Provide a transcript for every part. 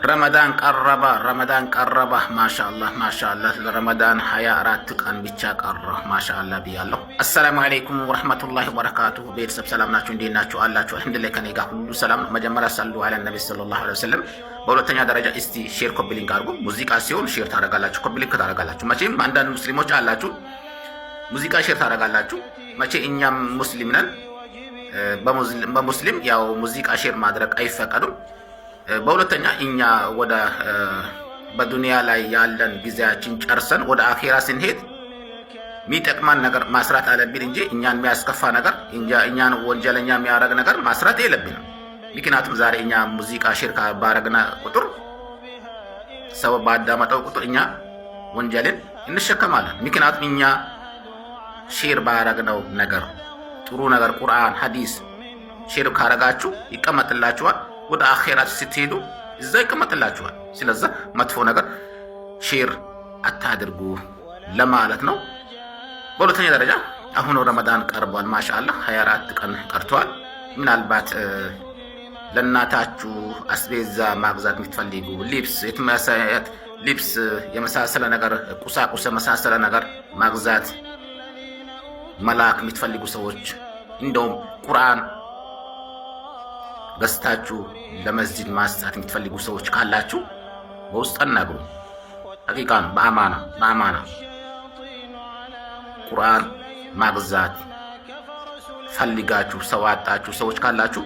ረመዳን ቀረባ ማሻአላህ ለረመዳን 24 ቀን ብቻ ቀረ ማሻአላህ ብያለሁ። አሰላሙ አለይኩም ወራህመቱላሂ ወበረካቱሁ። ቤተሰብ ሰላም ናችሁ? እንዴት ናችሁ? አላችሁ? አልሐምዱሊላህ ከኔ ጋር ሁሉ ሰላም ነው። መጀመሪያ ሰሉ አለ ነብይ ሰለላሁ ዐለይሂ ወሰለም። በሁለተኛ ደረጃ እስቲ ሼር ኮፒ ሊንክ አድርጉ። ሙዚቃ ሲሆን ሼር ታደርጋላችሁ፣ ኮፒ ሊንክ ታደርጋላችሁ። መቼም አንዳንድ ሙስሊሞች አላችሁ ሙዚቃ ሼር ታደርጋላችሁ። መቼ እኛም ሙስሊም ነን። በሙስሊም ያው ሙዚቃ ሼር ማድረግ አይፈቀዱም። በሁለተኛ እኛ ወደ በዱንያ ላይ ያለን ጊዜያችን ጨርሰን ወደ አኺራ ስንሄድ የሚጠቅማን ነገር ማስራት አለብን እንጂ እኛን የሚያስከፋ ነገር እኛን ወንጀለኛ የሚያደርግ ነገር ማስራት የለብንም። ምክንያቱም ዛሬ እኛ ሙዚቃ ሼር ባረግና ቁጥር ሰው ባዳመጠው ቁጥር እኛ ወንጀልን እንሸከማለን። ምክንያቱም እኛ ሼር ባረግነው ነገር ጥሩ ነገር ቁርአን፣ ሐዲስ ሼር ካረጋችሁ ይቀመጥላችኋል። ወደ አኺራት ስትሄዱ እዛ ይቀመጥላችኋል። ስለዚህ መጥፎ ነገር ሼር አታድርጉ ለማለት ነው። በሁለተኛ ደረጃ አሁን ረመዳን ቀርቧል። ማሻአላህ 24 ቀን ቀርቷል። ምናልባት ለእናታችሁ አስቤዛ ማግዛት የምትፈልጉ ልብስ የመሳሰለ ነገር ቁሳቁስ የመሳሰለ ነገር ማግዛት መላክ የምትፈልጉ ሰዎች እንደውም ቁርአን ገዝታችሁ ለመስጂድ ማስጣት የምትፈልጉ ሰዎች ካላችሁ በውስጥ አናግሩ። ሐቂቃ ነው። በአማና ቁርአን ማግዛት ፈልጋችሁ ሰው አጣችሁ ሰዎች ካላችሁ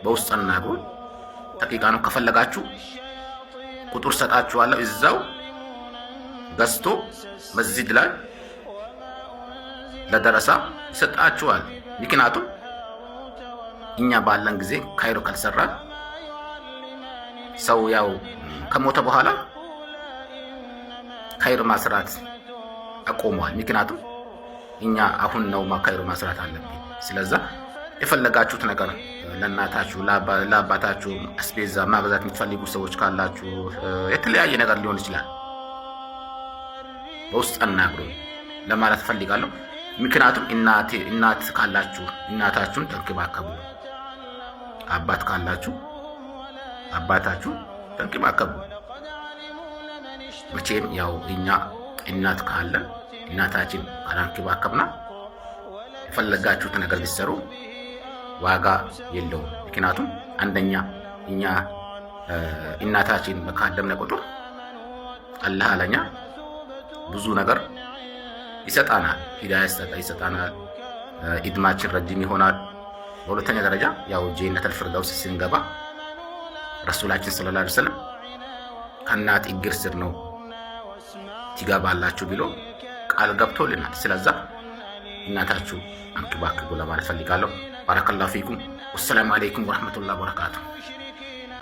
በውስጥ አናግሩ። ሐቂቃ ነው። ከፈለጋችሁ ቁጥር ሰጣችኋለሁ። እዛው ገዝቶ መስጂድ ላይ ለደረሳ ይሰጣችኋል። ምክንያቱም እኛ ባለን ጊዜ ካይሮ ካልሰራን ሰው ያው ከሞተ በኋላ ካይሮ ማስራት አቆሟል። ምክንያቱም እኛ አሁን ነው ካይሮ ማስራት አለብን። ስለዚህ የፈለጋችሁት ነገር ለእናታችሁ ለአባታችሁ አስቤዛ ማግዛት የምትፈልጉ ሰዎች ካላችሁ የተለያየ ነገር ሊሆን ይችላል በውስጥ አናግሩ ለማለት ፈልጋለሁ። ምክንያቱም እናት ካላችሁ እናታችሁን ተንከባከቡ። አባት ካላችሁ አባታችሁ ተንከባከቡ። መቼም ያው እኛ እናት ካለ እናታችን ካላንከባከብና የፈለጋችሁት ነገር ቢሰሩ ዋጋ የለውም። ምክንያቱም አንደኛ እኛ እናታችን በካደምነ ቁጥር አላህ ለኛ ብዙ ነገር ይሰጣናል። ሂዳያ ይሰጣናል። ኢድማችን ረጅም ይሆናል። በሁለተኛ ደረጃ ያው ጀነተል ፊርደውስ ስንገባ ረሱላችን ሰለላሁ ዐለይሂ ወሰለም ከእናት እግር ስር ነው ትገባላችሁ ብሎ ቃል ገብቶልናል። ስለዚህ እናታችሁ አንከባከቡ ለማለት ፈልጋለሁ። ባረከላሁ ፊኩም። ወሰላሙ አለይኩም ወራህመቱላሂ ወበረካቱሁ።